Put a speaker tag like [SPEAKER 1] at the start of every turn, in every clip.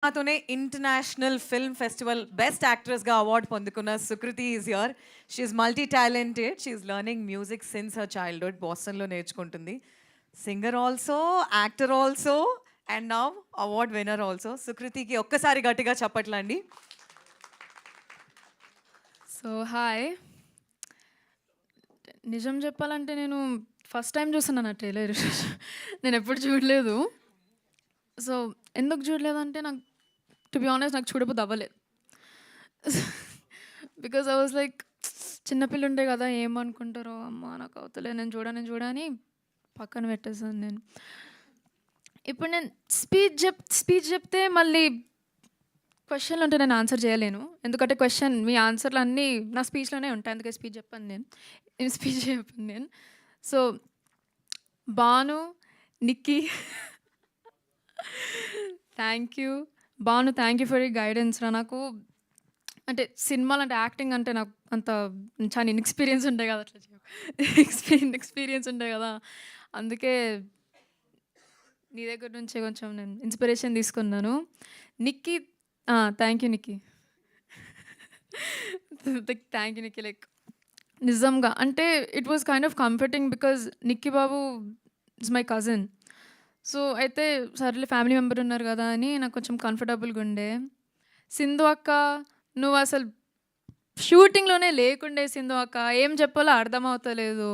[SPEAKER 1] నాతోనే international film festival best యాక్ట్రెస్గా award పొందుకున్న Sukriti is here. She's multi talented. She's learning music since her childhood. బోస్టన్లో నేర్చుకుంటుంది. Singer also, actor also, and now award winner also. సుకృతికి ఒక్కసారి గట్టిగా చెప్పట్లండి.
[SPEAKER 2] So hi, నిజం చెప్పాలంటే నేను ఫస్ట్ టైం చూస్తున్నాను ఆ ట్రైలర్. నేను ఎప్పుడు చూడలేదు. సో ఎందుకు చూడలేదంటే నాకు టు బి ఆనెస్ట్ నాకు చూడబోద్దు అవ్వలేదు. బికాజ్ ఐ వాజ్ లైక్ చిన్నపిల్ల ఉండే కదా, ఏమనుకుంటారో అమ్మ నాకు అవుతలే, నేను చూడని పక్కన పెట్టేసాను నేను. ఇప్పుడు నేను స్పీచ్ చెప్తే మళ్ళీ క్వశ్చన్లు ఉంటే నేను ఆన్సర్ చేయలేను, ఎందుకంటే క్వశ్చన్ మీ ఆన్సర్లు అన్నీ నా స్పీచ్లోనే ఉంటాయి, అందుకే స్పీచ్ చెప్పాను నేను. So Bhanu, Nikki, thank you Bhanu, thank you for ఈ గైడెన్స్ రా. నాకు అంటే సినిమాలు అంటే యాక్టింగ్ అంటే నాకు అంత చాలా ఇన్ఎక్స్పీరియన్స్ ఉంటాయి కదా, అట్లా ఎక్స్పీరియన్స్ ఉంటాయి కదా, అందుకే నీ దగ్గర నుంచే కొంచెం నేను ఇన్స్పిరేషన్ తీసుకున్నాను. Nikki, thank you Nikki, thank you Nikki. Like నిజంగా అంటే it was kind of comforting because Nikki Babu is my cousin. So అయితే సర్లే ఫ్యామిలీ మెంబర్ ఉన్నారు కదా అని నాకు కొంచెం కంఫర్టబుల్గా ఉండే. సింధు అక్క, నువ్వు అసలు షూటింగ్లోనే లేకుండే. సింధు అక్క ఏం చెప్పాలో అర్థమవుతలేదు.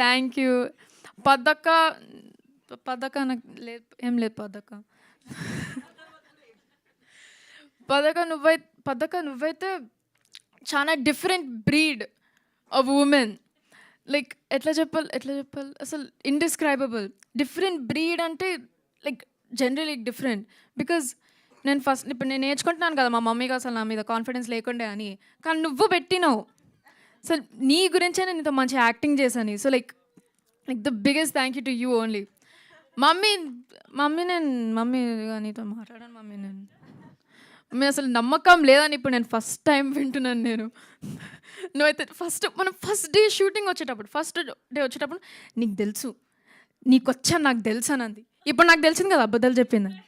[SPEAKER 2] Thank you. పద్దక్క నాకు ఏం లేదు. పద్దక్క నువ్వైతే చాలా different breed of women. Like ఎట్లా చెప్పాలి అసలు ఇండిస్క్రైబబుల్. డిఫరెంట్ బ్రీడ్ అంటే లైక్ జనరలీ డిఫరెంట్. బికాజ్ ఇప్పుడు నేను నేర్చుకుంటున్నాను కదా, మా మమ్మీకి అసలు నా మీద కాన్ఫిడెన్స్ లేకుండే అని, కానీ నువ్వు పెట్టినావు. అసలు నీ గురించే నేను ఇంత మంచి యాక్టింగ్ చేశాను. So like the biggest thank you to you only. Mummy నీతో మాట్లాడాను మమ్మీ అసలు నమ్మకం లేదని ఇప్పుడు నేను ఫస్ట్ టైం వింటున్నాను నేను. నువ్వైతే మనం ఫస్ట్ డే వచ్చేటప్పుడు నీకు తెలుసు, నీకు వచ్చా నాకు తెలుసు అనంది. ఇప్పుడు నాకు తెలిసింది కదా అబద్ధాలు చెప్పిందని.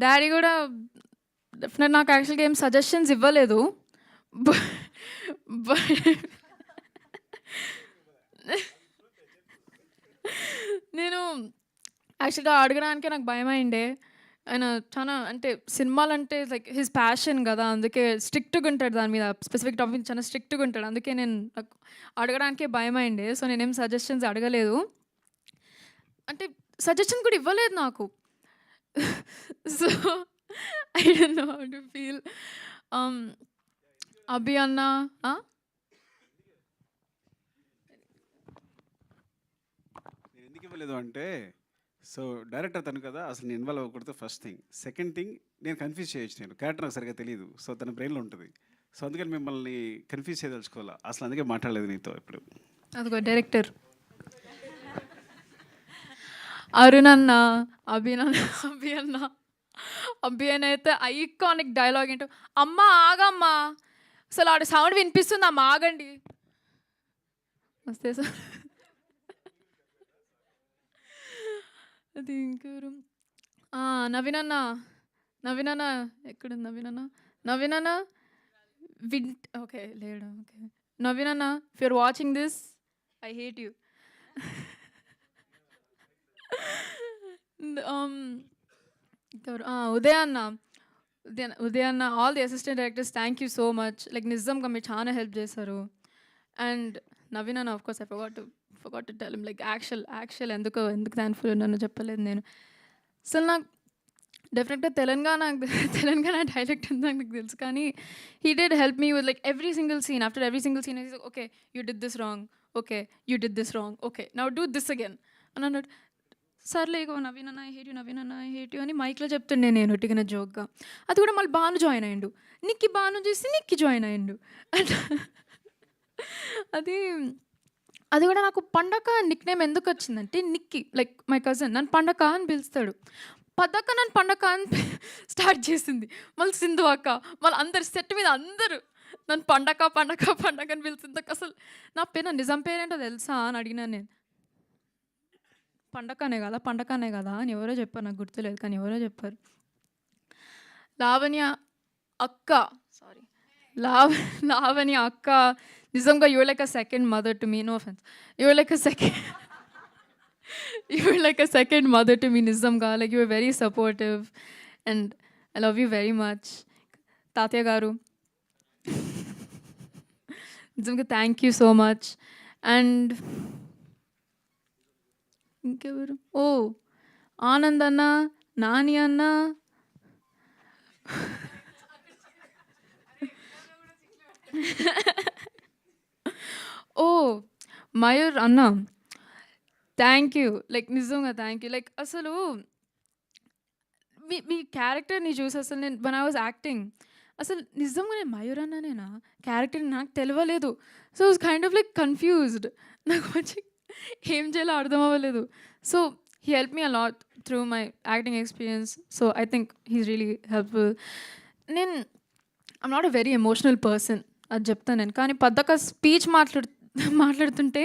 [SPEAKER 2] డాడీ కూడా డెఫినెట్ నాకు యాక్చువల్గా ఏం సజెషన్స్ ఇవ్వలేదు. నేను యాక్చువల్గా అడగడానికే నాకు భయం అయిండే. ఆయన చాలా అంటే సినిమాలు అంటే లైక్ హిజ్ ప్యాషన్ కదా, అందుకే స్ట్రిక్ట్గా ఉంటాడు దాని మీద, స్పెసిఫిక్ టాపిక్ చాలా స్ట్రిక్ట్గా ఉంటాడు, అందుకే నాకు అడగడానికే భయం అయిండే. సో నేనేం సజెషన్స్ అడగలేదు, అంటే సజెషన్ కూడా ఇవ్వలేదు నాకు. So I don't know how to feel. Abhi అన్న
[SPEAKER 3] ఎందుకు ఇవ్వలేదు అంటే, సో డైరెక్టర్ తను కదా, అసలు నేను ఇన్వాల్వ్ అవ్వకూడదు ఫస్ట్ థింగ్. సెకండ్ థింగ్, నేను కన్ఫ్యూజ్ చేయొచ్చు, నేను క్యారెక్టర్ నాకు సరిగ్గా తెలియదు, సో తన బ్రెయిన్లో ఉంటుంది. సో అందుకని మిమ్మల్ని కన్ఫ్యూజ్ చేయదలుచుకోవాలా, అసలు అందుకే మాట్లాడలేదు నీతో ఇప్పుడు.
[SPEAKER 2] అదిగో డైరెక్టర్ అరుణ్ అన్న, అభి అన్న అయితే ఐకానిక్ డైలాగ్ ఏంటో, అమ్మ ఆగమ్మా, అసలు ఆడ సౌండ్ వినిపిస్తుంది, అమ్మ ఆగండి వస్తే సార్. అది ఇంకెవరు, నవీన్ అన్న ఎక్కడుంది నవీన్ అన్న ఓకే లేడు. ఓకే నవీన్ అన్న, if you're watching this I hate you. Uday అన్న, all the assistant directors thank you so much. Like నిజంగా మీరు చాలా హెల్ప్ చేశారు. అండ్ నవీన్ అన్న, of course I forgot to tell him, like actual ఎందుకు థ్యాంక్ఫుల్ ఉన్నానో చెప్పలేదు నేను. అసలు నాకు డెఫినెట్గా తెలంగాణ డైలెక్ట్ ఉందని నాకు తెలుసు, కానీ he did help me with like every single scene. After every single scene okay you did this wrong, okay now do this again అని అన్నాడు. సర్లే ఇగో నవీన్ అన్న ఐ హేట్ యూ అని మైక్లో చెప్తుండే నేను ఒట్టిగా జోక్గా. అది కూడా మళ్ళీ భాను జాయిన్ అయ్యిండు, భాను చేసి నిక్కి జాయిన్ అయ్యిండు. అది కూడా నాకు పండగ నిక్ నేమ్ ఎందుకు వచ్చిందంటే, నిక్కీ లైక్ మై కజిన్ నన్ను పండగ అని పిలుస్తాడు, పద్దక్క నన్ను పండగ అని స్టార్ట్ చేసింది, మళ్ళీ సింధు అక్క, మళ్ళీ అందరు సెట్ మీద అందరూ నన్ను పండగ పండగ పండగ అని పిలుస్తుంది. అసలు నా పేరు నా నిజం పేరేంటో తెలుసా అని అడిగినాను నేను. పండగనే కదా అని ఎవరో చెప్పారు, నాకు గుర్తులేదు కానీ ఎవరో చెప్పారు. లావణ్య అక్క, సారీ, లావణ్య అక్క, నిజంగా your like a second mother to me. No offence, your like a second mother to me. నిజంగా like your very supportive and I love you very much. తాతయ్య గారు నిజంగా thank you so much. And ఇంకెవరు, ఓ ఆనంద్ అన్న, నాని అన్న, ఓ మయూర్ అన్న, థ్యాంక్ యూ. లైక్ నిజంగా థ్యాంక్ యూ. లైక్ అసలు మీ క్యారెక్టర్ని చూసి అసలు నేను వన్ ఐ వాజ్ యాక్టింగ్ అసలు నిజంగా నేను మయూర్ అన్ననేనా క్యారెక్టర్ నాకు తెలియలేదు. So was kind of like confused. నాకు వచ్చి ఏం చేయాలో అర్థం అవ్వలేదు. So he help me a lot through my acting experience. So I think he's really helpful. నేను I'm not a very emotional person, అది చెప్తాను నేను. కానీ పద్దక స్పీచ్ మాట్లాడుతుంటే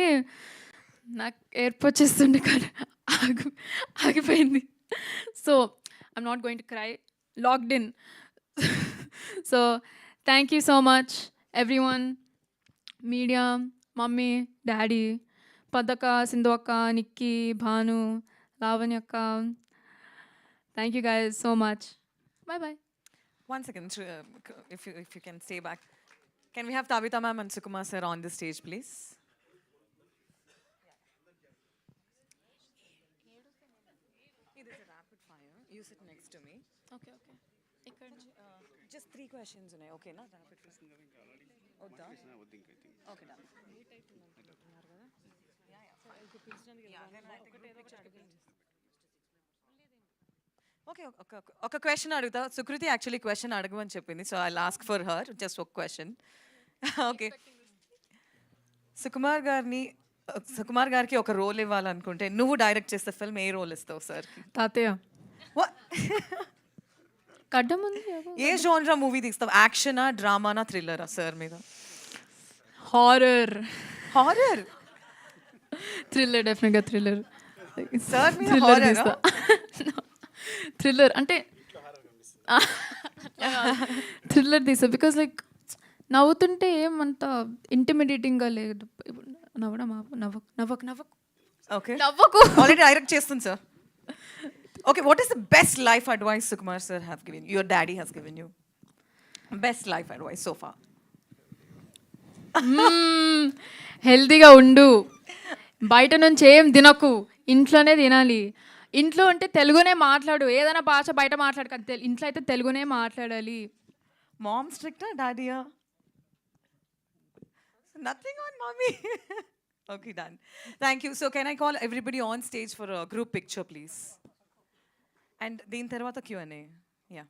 [SPEAKER 2] నాకు ఏర్పు వచ్చేస్తుండే, కానీ ఆగిపోయింది. So I'm not going to cry, locked in. So thank you so much everyone, media, mummy, daddy, పద్దక, సింధు అక్క, నిక్కీ, భాను, లావణ్య అక్క, thank you guys so much. Bye bye.
[SPEAKER 1] 1 second, if you can stay back. Can we have Tabitha ma'am and Sukumar sir on the stage, please? It is a rapid fire. You sit next to me.
[SPEAKER 2] Okay okay. ఇక్కడ
[SPEAKER 1] Just 3 questions ఉన్నాయి. Okay na? Rapid fire. వద్దా? Okay, done. Okay, ఒక question అడుగుతా. Sukriti actually question అడగమని చెప్పింది, so I ask for her just ఒక question. Okay, Sukumar గారికి ఒక రోల్ ఇవ్వాలనుకుంటే నువ్వు డైరెక్ట్ చేస్తే ఫిల్మ్ ఏ రోల్ ఇస్తావు సార్కి?
[SPEAKER 2] తాతయ్య కడ్డం ఉంది.
[SPEAKER 1] ఏ జోన్రా మూవీ తీస్తావు? యాక్షనా, డ్రామానా, థ్రిల్లరా సార్ మీద?
[SPEAKER 2] హారర్.
[SPEAKER 1] హారర్?
[SPEAKER 2] థ్రిల్లర్, డెఫినెట్గా థ్రిల్లర్.
[SPEAKER 1] సార్ మీద హారర్?
[SPEAKER 2] థ్రిల్లర్ అంటే థ్రిల్లర్ తీసా. బికాజ్ లైక్ నవ్వుతుంటే ఏమంత ఇంటిమిడేటింగ్గా లేదు. నవ్వకు
[SPEAKER 1] ఓకే,
[SPEAKER 2] నవ్వకు.
[SPEAKER 1] ఆల్రెడీ డైరెక్ట్ చేస్తుంది sir. Okay, what is the best life advice Sukumar sir have given your daddy has given you? Best life advice so far?
[SPEAKER 2] హెల్తీగా ఉండు, బయట నుంచి ఏం తినకు, ఇంట్లోనే తినాలి. ఇంట్లో అంటే తెలుగునే మాట్లాడు, ఏదైనా భాష బయట మాట్లాడు, ఇంట్లో అయితే తెలుగునే మాట్లాడాలి.
[SPEAKER 1] Mom stricter, daddy-ya? Nothing on mommy. Okay, done. Thank you. So can I call everybody on stage for a group picture, please? And din tarvata Q&A. Yeah.